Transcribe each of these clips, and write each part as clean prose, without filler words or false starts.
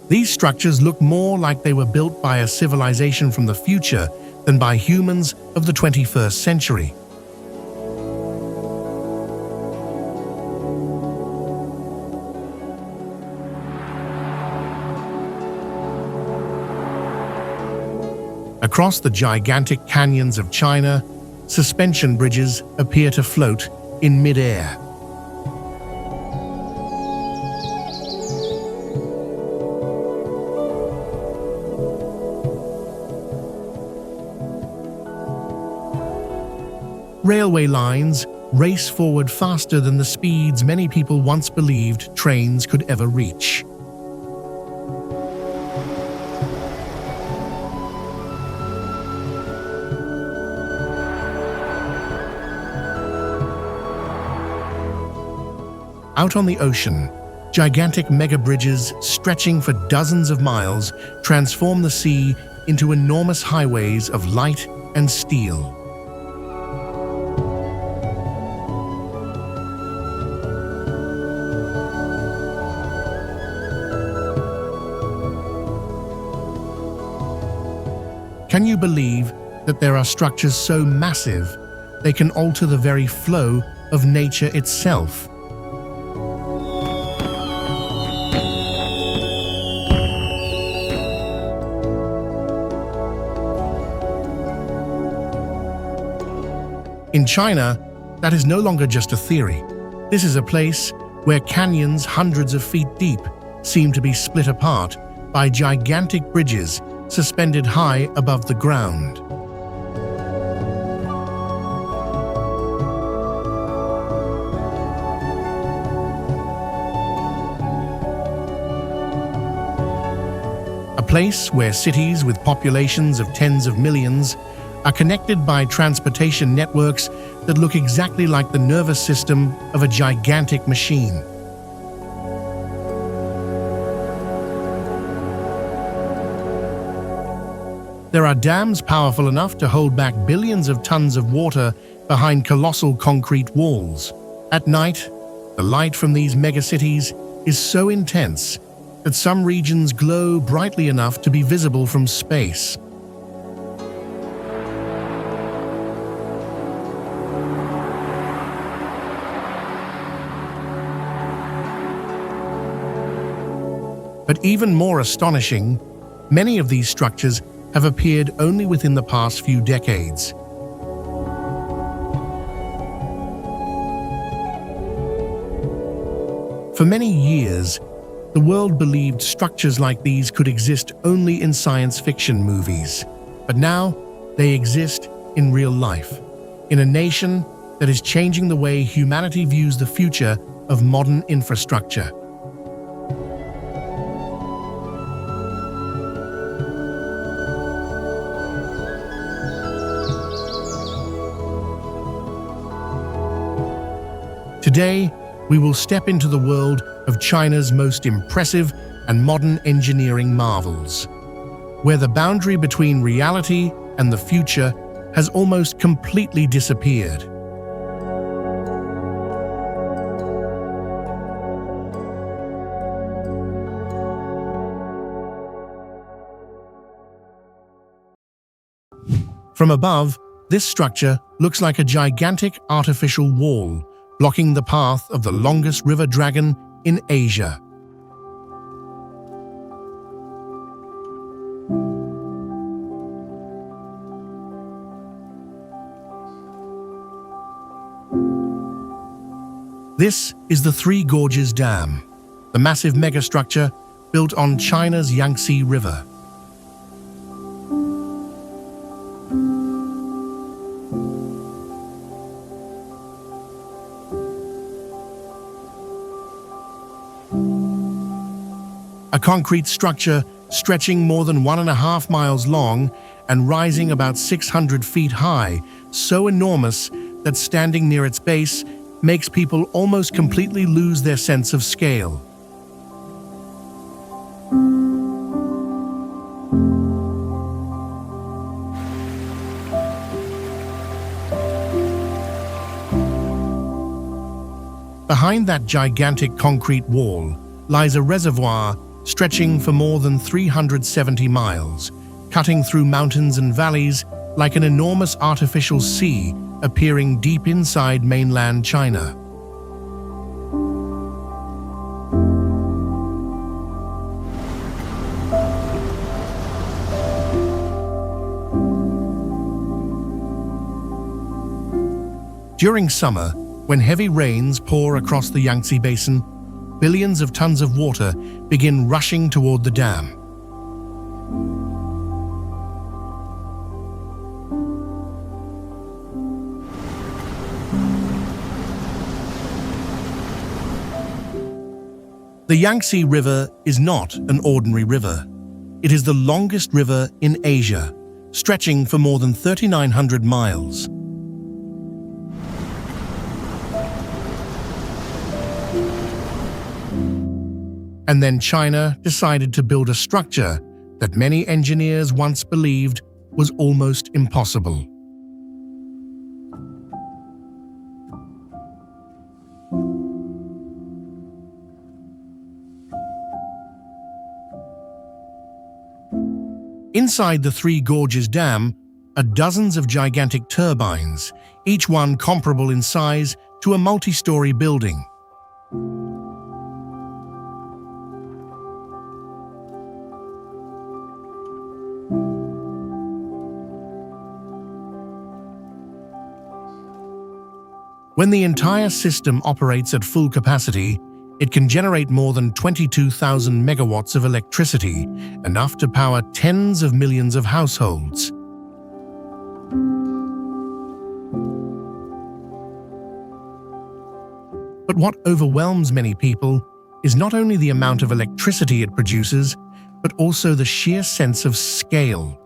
These structures look more like they were built by a civilization from the future than by humans of the 21st century. Across the gigantic canyons of China, suspension bridges appear to float in mid-air. Railway lines race forward faster than the speeds many people once believed trains could ever reach. Out on the ocean, gigantic mega-bridges stretching for dozens of miles transform the sea into enormous highways of light and steel. Can you believe that there are structures so massive they can alter the very flow of nature itself? In China, that is no longer just a theory. This is a place where canyons hundreds of feet deep seem to be split apart by gigantic bridges suspended high above the ground. A place where cities with populations of tens of millions are connected by transportation networks that look exactly like the nervous system of a gigantic machine. There are dams powerful enough to hold back billions of tons of water behind colossal concrete walls. At night, the light from these megacities is so intense that some regions glow brightly enough to be visible from space. But even more astonishing, many of these structures have appeared only within the past few decades. For many years, the world believed structures like these could exist only in science fiction movies. But now, they exist in real life, in a nation that is changing the way humanity views the future of modern infrastructure. Today, we will step into the world of China's most impressive and modern engineering marvels, where the boundary between reality and the future has almost completely disappeared. From above, this structure looks like a gigantic artificial wall, blocking the path of the longest river dragon in Asia. This is the Three Gorges Dam, the massive megastructure built on China's Yangtze River. A concrete structure stretching more than 1.5 miles long and rising about 600 feet high, so enormous that standing near its base makes people almost completely lose their sense of scale. Behind that gigantic concrete wall lies a reservoir stretching for more than 370 miles, cutting through mountains and valleys like an enormous artificial sea appearing deep inside mainland China. During summer, when heavy rains pour across the Yangtze Basin, billions of tons of water begin rushing toward the dam. The Yangtze River is not an ordinary river. It is the longest river in Asia, stretching for more than 3,900 miles. And then China decided to build a structure that many engineers once believed was almost impossible. Inside the Three Gorges Dam are dozens of gigantic turbines, each one comparable in size to a multi-story building. When the entire system operates at full capacity, it can generate more than 22,000 megawatts of electricity, enough to power tens of millions of households. But what overwhelms many people is not only the amount of electricity it produces, but also the sheer sense of scale.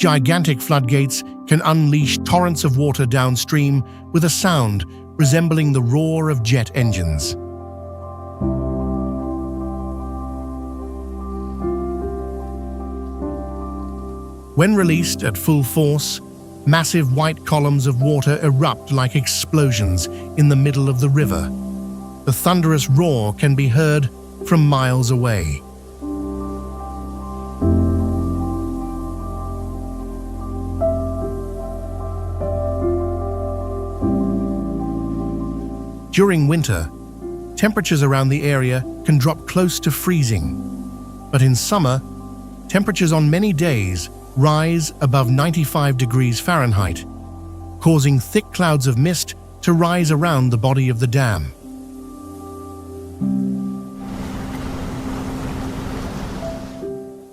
Gigantic floodgates can unleash torrents of water downstream with a sound resembling the roar of jet engines. When released at full force, massive white columns of water erupt like explosions in the middle of the river. The thunderous roar can be heard from miles away. During winter, temperatures around the area can drop close to freezing. But in summer, temperatures on many days rise above 95 degrees Fahrenheit, causing thick clouds of mist to rise around the body of the dam.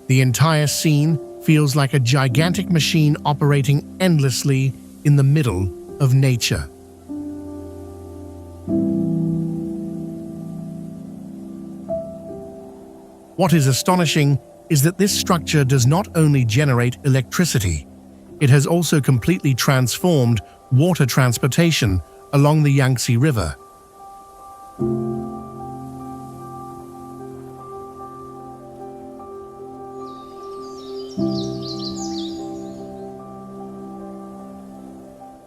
The entire scene feels like a gigantic machine operating endlessly in the middle of nature. What is astonishing is that this structure does not only generate electricity, it has also completely transformed water transportation along the Yangtze River.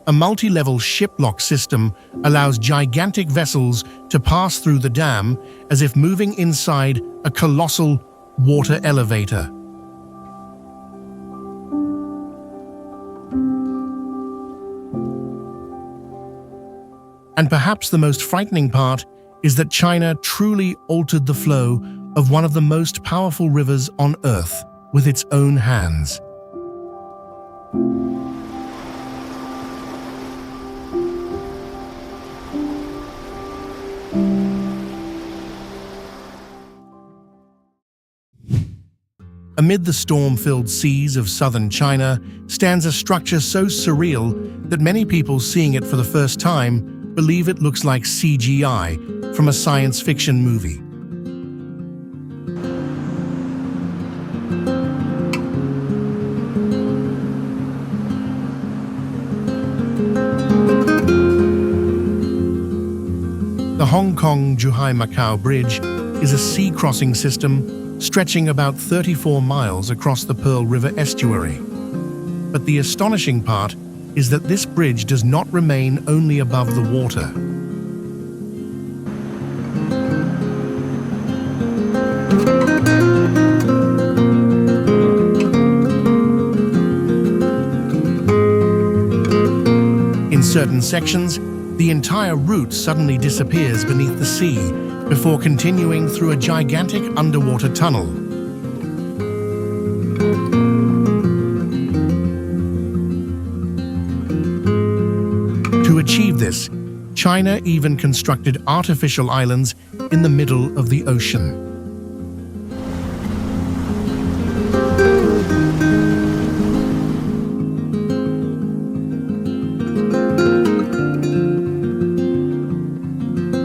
A multi-level ship lock system allows gigantic vessels to pass through the dam as if moving inside a colossal water elevator. And perhaps the most frightening part is that China truly altered the flow of one of the most powerful rivers on Earth with its own hands. Amid the storm-filled seas of southern China stands a structure so surreal that many people seeing it for the first time believe it looks like CGI from a science fiction movie. The Hong Kong-Zhuhai Macao Bridge is a sea crossing system stretching about 34 miles across the Pearl River estuary. But the astonishing part is that this bridge does not remain only above the water. In certain sections, the entire route suddenly disappears beneath the sea before continuing through a gigantic underwater tunnel. To achieve this, China even constructed artificial islands in the middle of the ocean.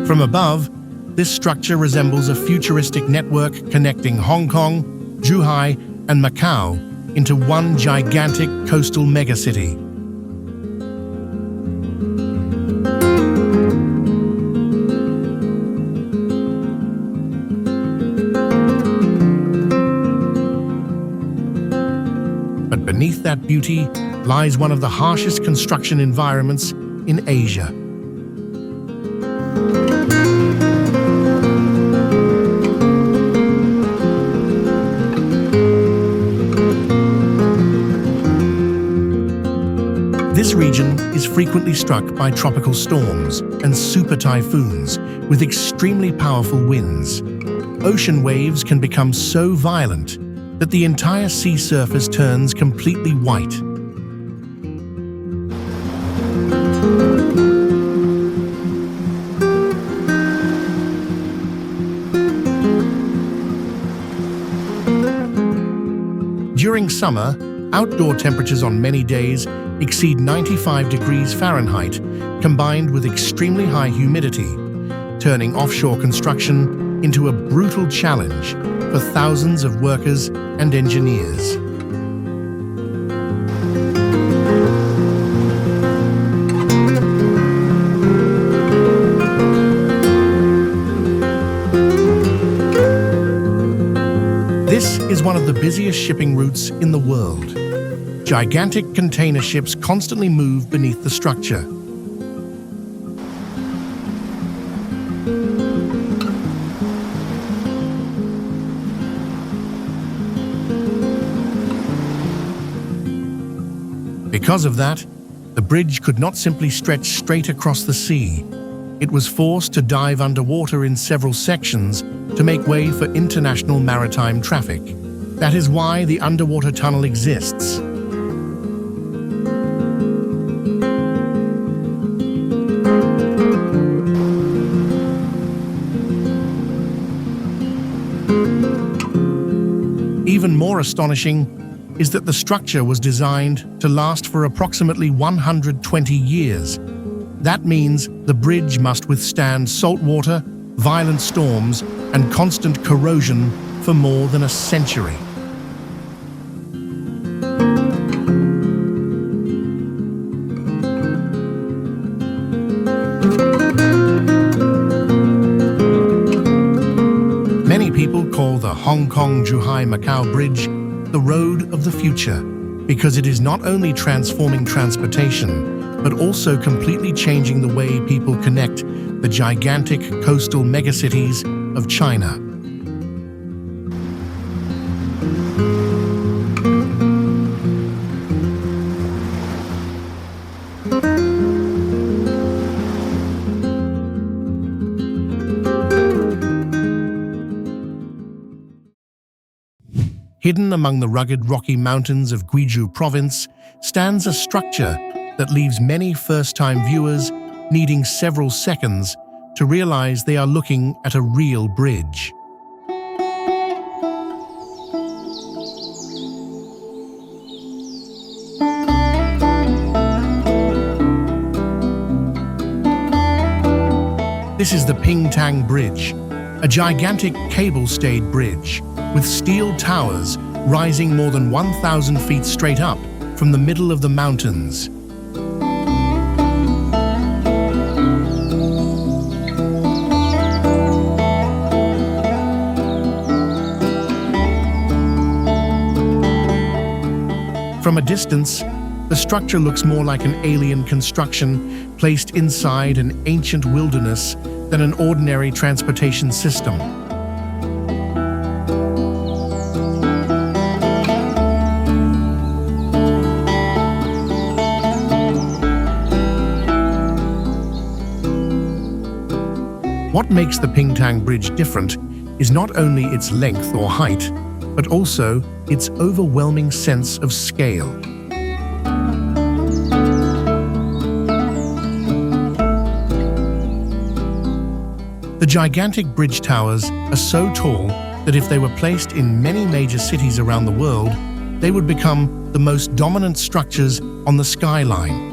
From above, this structure resembles a futuristic network connecting Hong Kong, Zhuhai, and Macao into one gigantic coastal megacity. But beneath that beauty lies one of the harshest construction environments in Asia. This region is frequently struck by tropical storms and super typhoons with extremely powerful winds. Ocean waves can become so violent that the entire sea surface turns completely white. During summer, outdoor temperatures on many days exceed 95 degrees Fahrenheit, combined with extremely high humidity, turning offshore construction into a brutal challenge for thousands of workers and engineers. This is one of the busiest shipping routes in the world. Gigantic container ships constantly move beneath the structure. Because of that, the bridge could not simply stretch straight across the sea. It was forced to dive underwater in several sections to make way for international maritime traffic. That is why the underwater tunnel exists. Even more astonishing is that the structure was designed to last for approximately 120 years. That means the bridge must withstand salt water, violent storms, and constant corrosion for more than a century. Many people call the Hong Kong-Zhuhai-Macao Bridge the road of the future because it is not only transforming transportation, but also completely changing the way people connect the gigantic coastal megacities of China. Hidden among the rugged Rocky Mountains of Guizhou Province stands a structure that leaves many first-time viewers needing several seconds to realize they are looking at a real bridge. This is the Pingtang Bridge, a gigantic cable-stayed bridge with steel towers rising more than 1,000 feet straight up from the middle of the mountains. From a distance, the structure looks more like an alien construction placed inside an ancient wilderness than an ordinary transportation system. What makes the Pingtang Bridge different is not only its length or height, but also its overwhelming sense of scale. The gigantic bridge towers are so tall that if they were placed in many major cities around the world, they would become the most dominant structures on the skyline.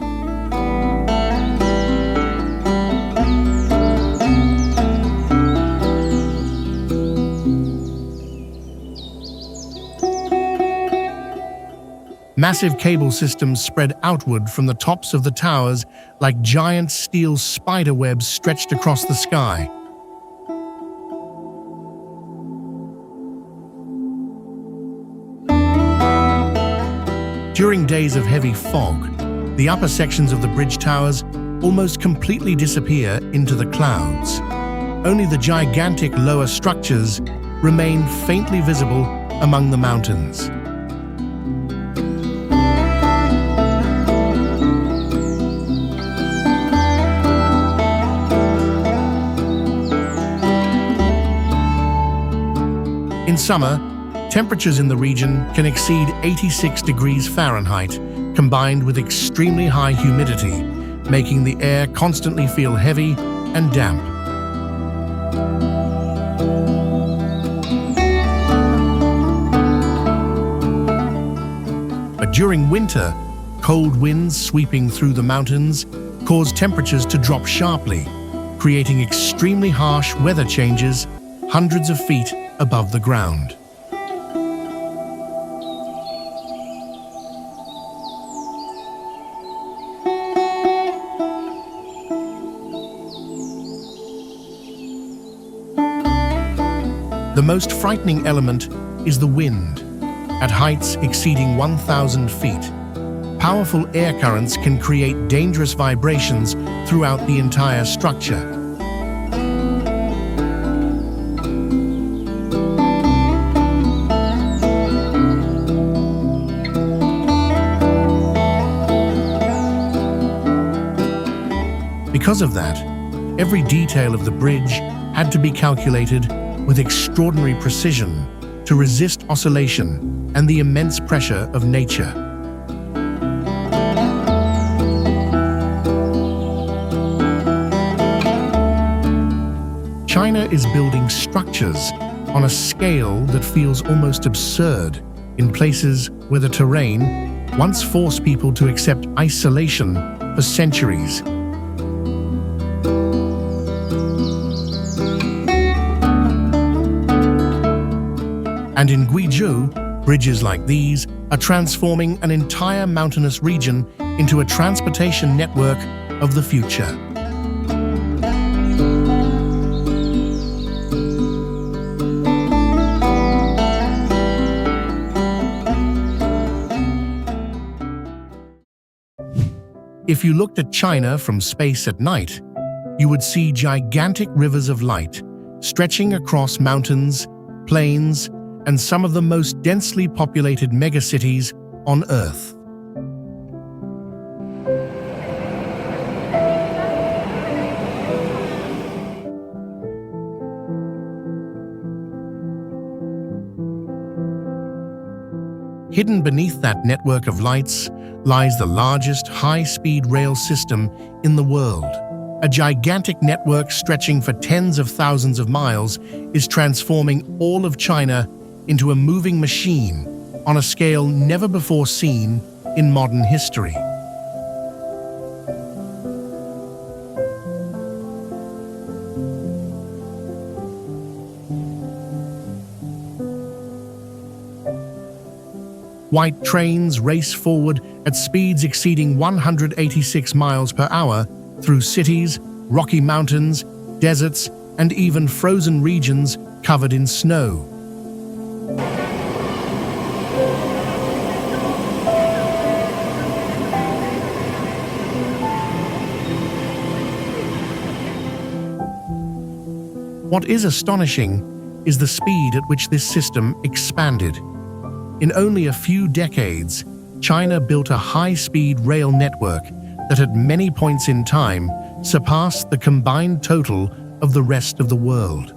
Massive cable systems spread outward from the tops of the towers like giant steel spider webs stretched across the sky. During days of heavy fog, the upper sections of the bridge towers almost completely disappear into the clouds. Only the gigantic lower structures remain faintly visible among the mountains. In summer, temperatures in the region can exceed 86 degrees Fahrenheit, combined with extremely high humidity, making the air constantly feel heavy and damp. But during winter, cold winds sweeping through the mountains cause temperatures to drop sharply, creating extremely harsh weather changes hundreds of feet above the ground. The most frightening element is the wind. At heights exceeding 1,000 feet, powerful air currents can create dangerous vibrations throughout the entire structure. Because of that, every detail of the bridge had to be calculated with extraordinary precision to resist oscillation and the immense pressure of nature. China is building structures on a scale that feels almost absurd in places where the terrain once forced people to accept isolation for centuries. And in Guizhou, bridges like these are transforming an entire mountainous region into a transportation network of the future. If you looked at China from space at night, you would see gigantic rivers of light stretching across mountains, plains, and some of the most densely populated megacities on Earth. Hidden beneath that network of lights lies the largest high-speed rail system in the world. A gigantic network stretching for tens of thousands of miles is transforming all of China into a moving machine on a scale never before seen in modern history. White trains race forward at speeds exceeding 186 miles per hour through cities, rocky mountains, deserts, and even frozen regions covered in snow. What is astonishing is the speed at which this system expanded. In only a few decades, China built a high-speed rail network that at many points in time surpassed the combined total of the rest of the world.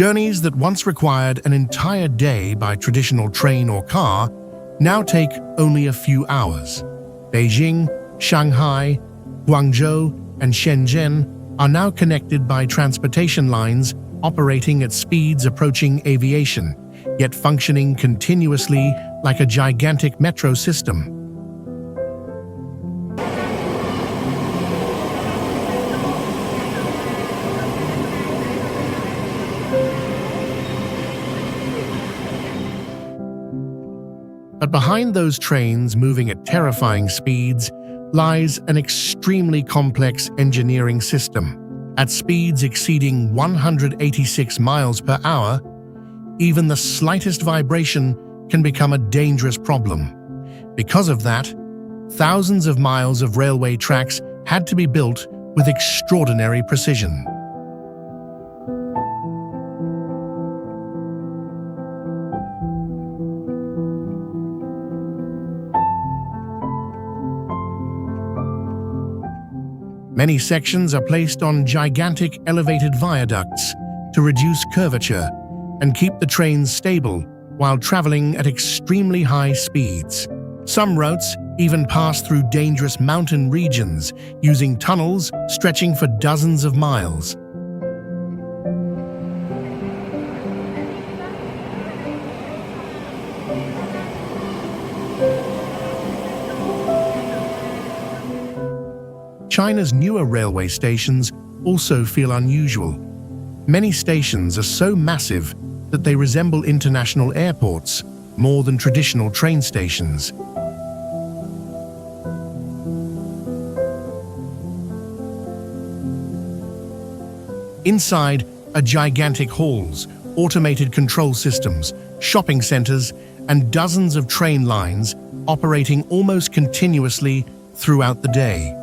Journeys that once required an entire day by traditional train or car now take only a few hours. Beijing, Shanghai, Guangzhou, and Shenzhen are now connected by transportation lines operating at speeds approaching aviation, yet functioning continuously like a gigantic metro system. But behind those trains moving at terrifying speeds lies an extremely complex engineering system. At speeds exceeding 186 miles per hour, even the slightest vibration can become a dangerous problem. Because of that, thousands of miles of railway tracks had to be built with extraordinary precision. Many sections are placed on gigantic elevated viaducts to reduce curvature and keep the trains stable while traveling at extremely high speeds. Some routes even pass through dangerous mountain regions using tunnels stretching for dozens of miles. China's newer railway stations also feel unusual. Many stations are so massive that they resemble international airports more than traditional train stations. Inside are gigantic halls, automated control systems, shopping centers, and dozens of train lines operating almost continuously throughout the day.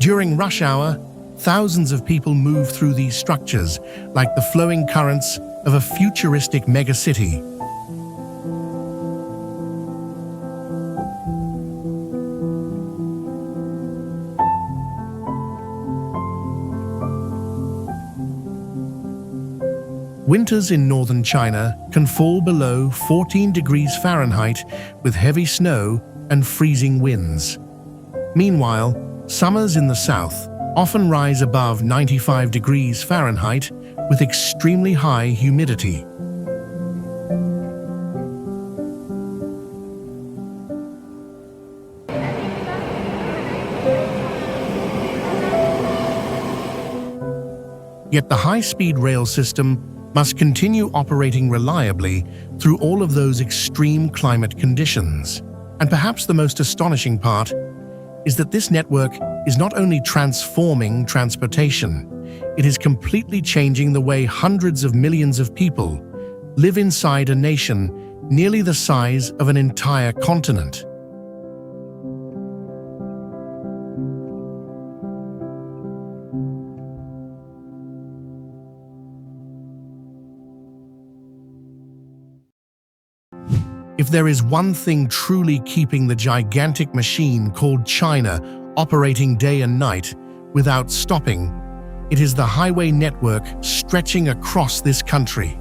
During rush hour, thousands of people move through these structures like the flowing currents of a futuristic megacity. Winters in northern China can fall below 14 degrees Fahrenheit with heavy snow and freezing winds. Meanwhile, summers in the south often rise above 95 degrees Fahrenheit with extremely high humidity. Yet the high-speed rail system must continue operating reliably through all of those extreme climate conditions. And perhaps the most astonishing part is that this network is not only transforming transportation, it is completely changing the way hundreds of millions of people live inside a nation nearly the size of an entire continent. If there is one thing truly keeping the gigantic machine called China operating day and night without stopping, it is the highway network stretching across this country.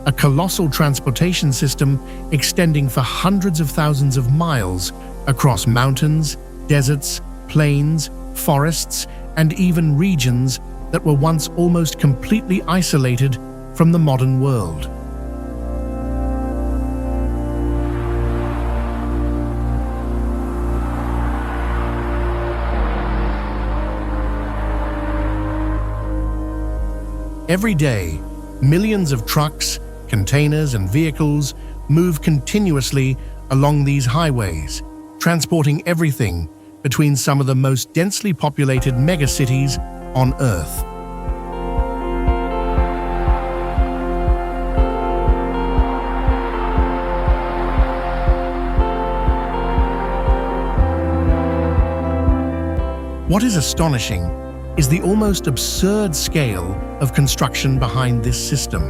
A colossal transportation system extending for hundreds of thousands of miles across mountains, deserts, plains, forests, and even regions that were once almost completely isolated from the modern world. Every day, millions of trucks, containers, and vehicles move continuously along these highways, transporting everything between some of the most densely populated megacities on Earth. What is astonishing is the almost absurd scale of construction behind this system.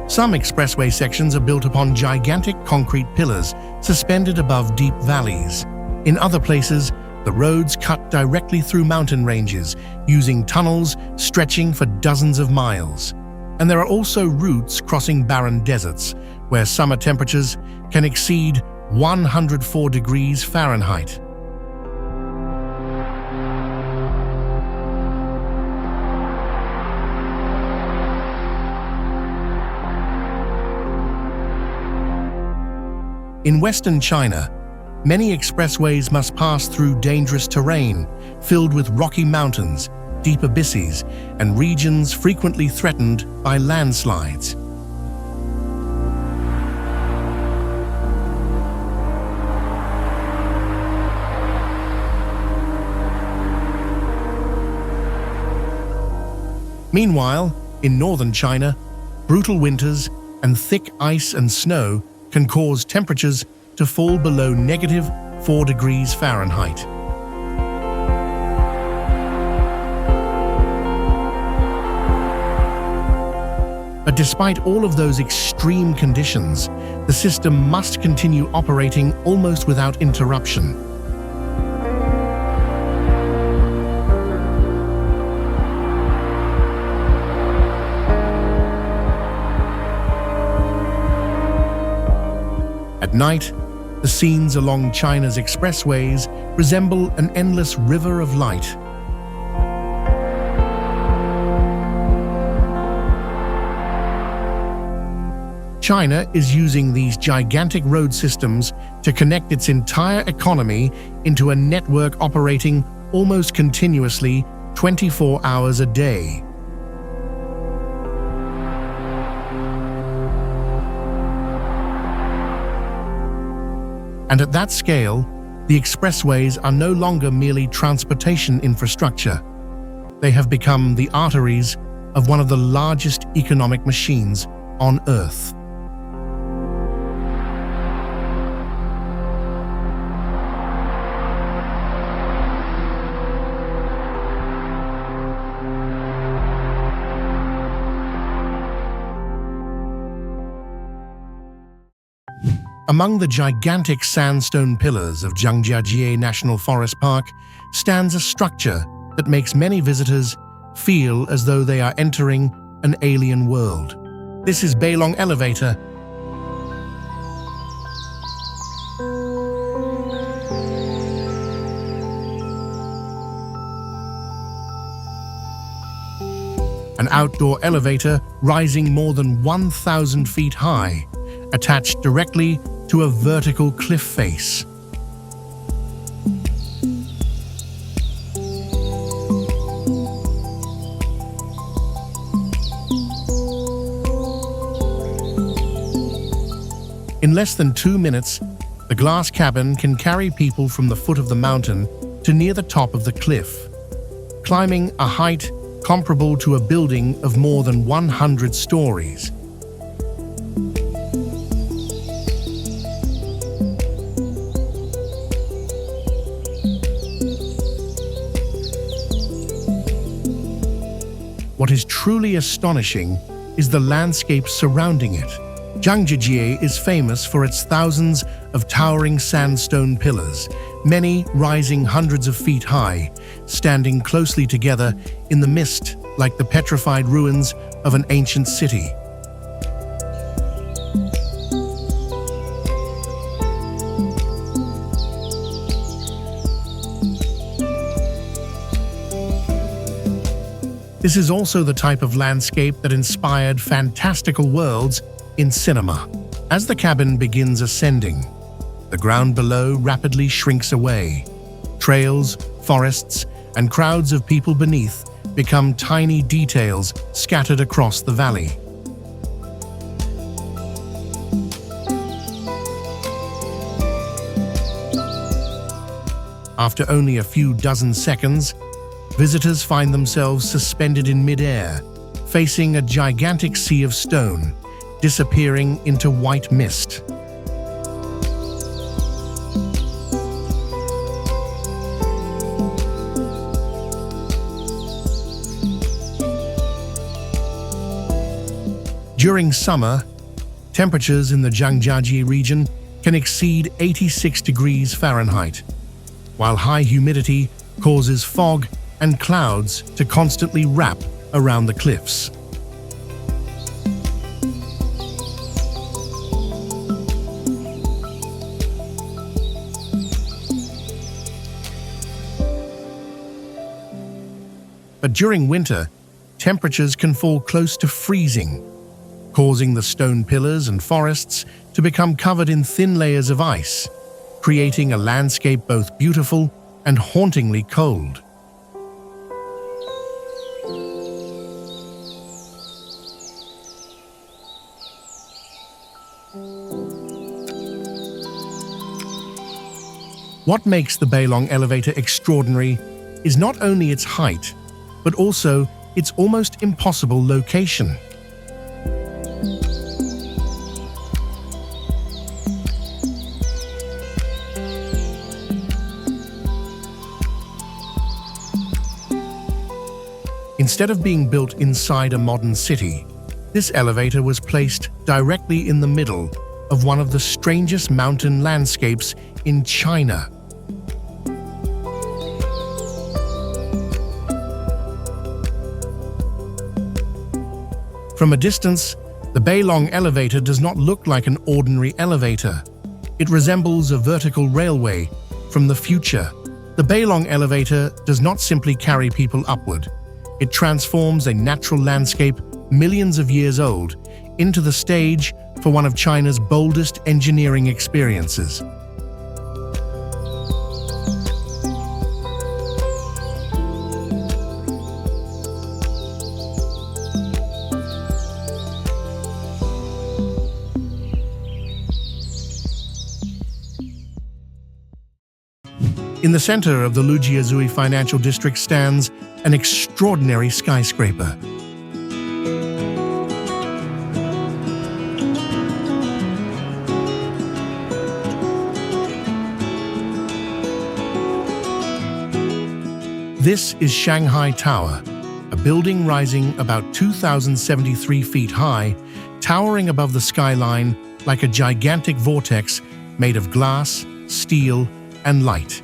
Some expressway sections are built upon gigantic concrete pillars suspended above deep valleys. In other places, the roads cut directly through mountain ranges, using tunnels stretching for dozens of miles. And there are also routes crossing barren deserts, where summer temperatures can exceed 104 degrees Fahrenheit. In western China, many expressways must pass through dangerous terrain filled with rocky mountains, deep abysses, and regions frequently threatened by landslides. Meanwhile, in northern China, brutal winters and thick ice and snow can cause temperatures to fall below -4 degrees Fahrenheit. But despite all of those extreme conditions, the system must continue operating almost without interruption. At night, the scenes along China's expressways resemble an endless river of light. China is using these gigantic road systems to connect its entire economy into a network operating almost continuously 24 hours a day. And at that scale, the expressways are no longer merely transportation infrastructure. They have become the arteries of one of the largest economic machines on Earth. Among the gigantic sandstone pillars of Zhuhai National Forest Park stands a structure that makes many visitors feel as though they are entering an alien world. This is Bailong Elevator. An outdoor elevator rising more than 1,000 feet high, attached directly to a vertical cliff face. In less than 2 minutes, the glass cabin can carry people from the foot of the mountain to near the top of the cliff, climbing a height comparable to a building of more than 100 stories. What is truly astonishing is the landscape surrounding it. Zhuhai is famous for its thousands of towering sandstone pillars, many rising hundreds of feet high, standing closely together in the mist like the petrified ruins of an ancient city. This is also the type of landscape that inspired fantastical worlds in cinema. As the cabin begins ascending, the ground below rapidly shrinks away. Trails, forests, and crowds of people beneath become tiny details scattered across the valley. After only a few dozen seconds, visitors find themselves suspended in mid-air, facing a gigantic sea of stone, disappearing into white mist. During summer, temperatures in the Zhangjiajie region can exceed 86 degrees Fahrenheit, while high humidity causes fog and clouds to constantly wrap around the cliffs. But during winter, temperatures can fall close to freezing, causing the stone pillars and forests to become covered in thin layers of ice, creating a landscape both beautiful and hauntingly cold. What makes the Bailong Elevator extraordinary is not only its height, but also its almost impossible location. Instead of being built inside a modern city, this elevator was placed directly in the middle of one of the strangest mountain landscapes in China. From a distance, the Bailong Elevator does not look like an ordinary elevator. It resembles a vertical railway from the future. The Bailong Elevator does not simply carry people upward. It transforms a natural landscape millions of years old into the stage for one of China's boldest engineering experiences. In the center of the Zhuhai financial district stands an extraordinary skyscraper. This is Shanghai Tower, a building rising about 2,073 feet high, towering above the skyline like a gigantic vortex made of glass, steel, and light.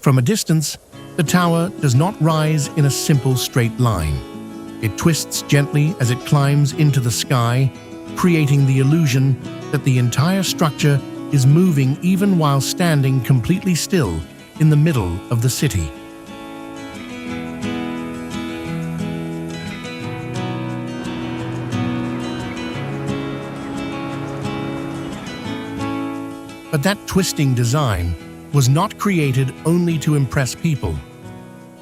From a distance, the tower does not rise in a simple straight line. It twists gently as it climbs into the sky, creating the illusion that the entire structure is moving even while standing completely still in the middle of the city. But that twisting design was not created only to impress people.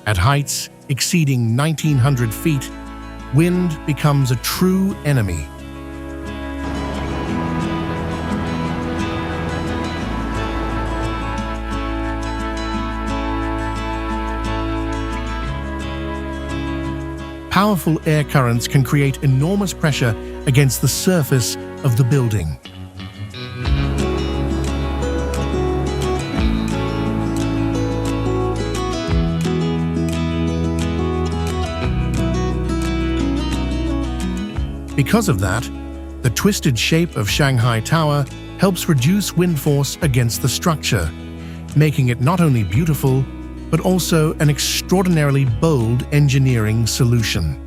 At heights exceeding 1,900 feet, wind becomes a true enemy. Powerful air currents can create enormous pressure against the surface of the building. Because of that, the twisted shape of Shanghai Tower helps reduce wind force against the structure, making it not only beautiful, but also an extraordinarily bold engineering solution.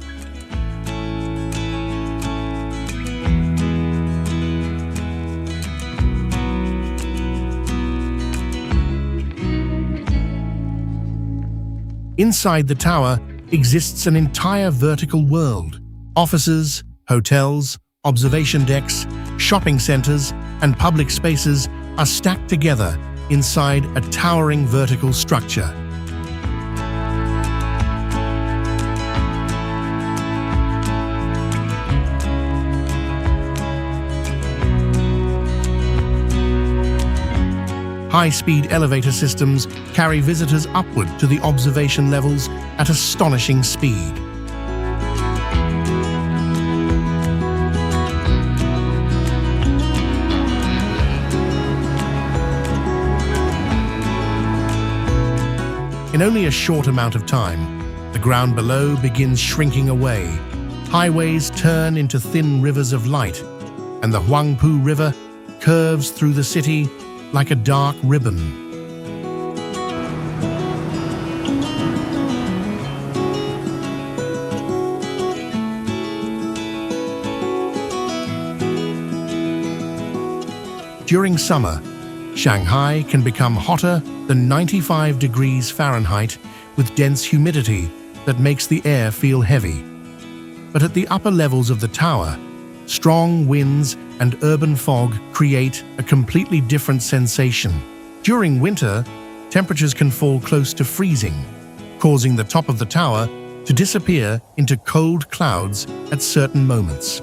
Inside the tower exists an entire vertical world. Offices, hotels, observation decks, shopping centers, and public spaces are stacked together inside a towering vertical structure. High-speed elevator systems carry visitors upward to the observation levels at astonishing speed. In only a short amount of time, the ground below begins shrinking away. Highways turn into thin rivers of light, and the Huangpu River curves through the city like a dark ribbon. During summer, Shanghai can become hotter than 95 degrees Fahrenheit with dense humidity that makes the air feel heavy. But at the upper levels of the tower, strong winds and urban fog create a completely different sensation. During winter, temperatures can fall close to freezing, causing the top of the tower to disappear into cold clouds at certain moments.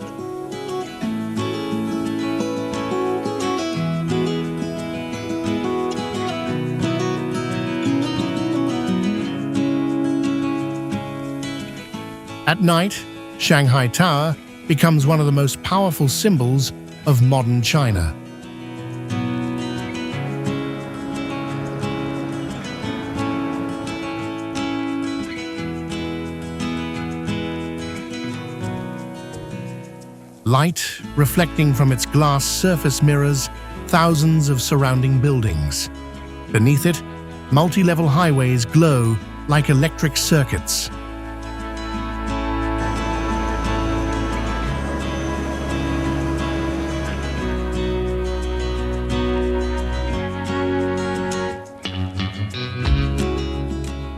At night, Shanghai Tower becomes one of the most powerful symbols of modern China. Light reflecting from its glass surface mirrors thousands of surrounding buildings. Beneath it, multi-level highways glow like electric circuits.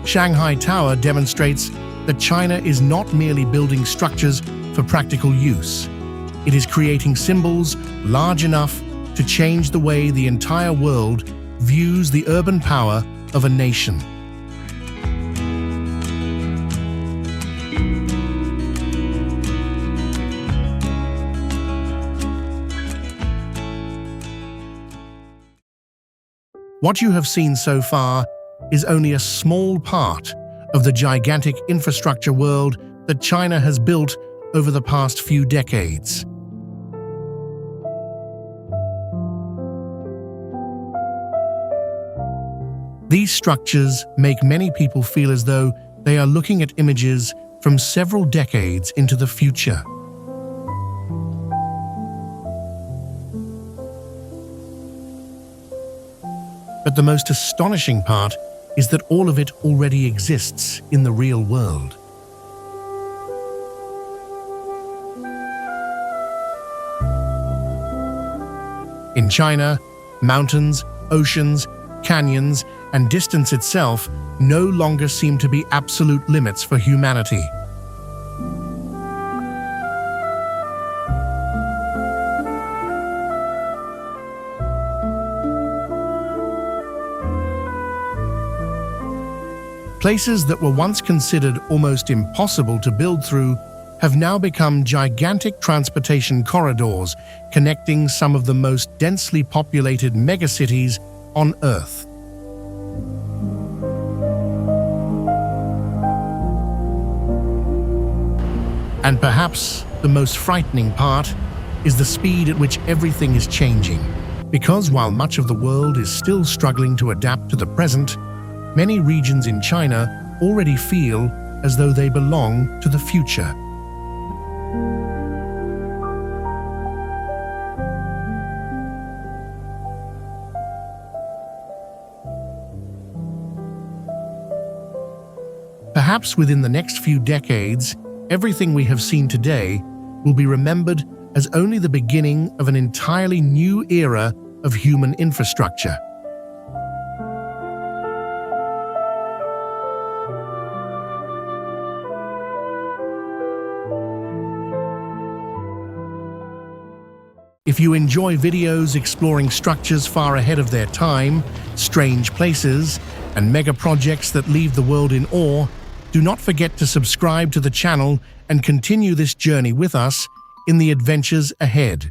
Shanghai Tower demonstrates that China is not merely building structures for practical use. It is creating symbols large enough to change the way the entire world views the urban power of a nation. What you have seen so far is only a small part of the gigantic infrastructure world that China has built over the past few decades. These structures make many people feel as though they are looking at images from several decades into the future. But the most astonishing part is that all of it already exists in the real world. In China, mountains, oceans, canyons, and distance itself no longer seem to be absolute limits for humanity. Places that were once considered almost impossible to build through have now become gigantic transportation corridors connecting some of the most densely populated megacities on Earth. And perhaps the most frightening part is the speed at which everything is changing. Because while much of the world is still struggling to adapt to the present, many regions in China already feel as though they belong to the future. Perhaps within the next few decades, everything we have seen today will be remembered as only the beginning of an entirely new era of human infrastructure. If you enjoy videos exploring structures far ahead of their time, strange places, and mega projects that leave the world in awe, do not forget to subscribe to the channel and continue this journey with us in the adventures ahead.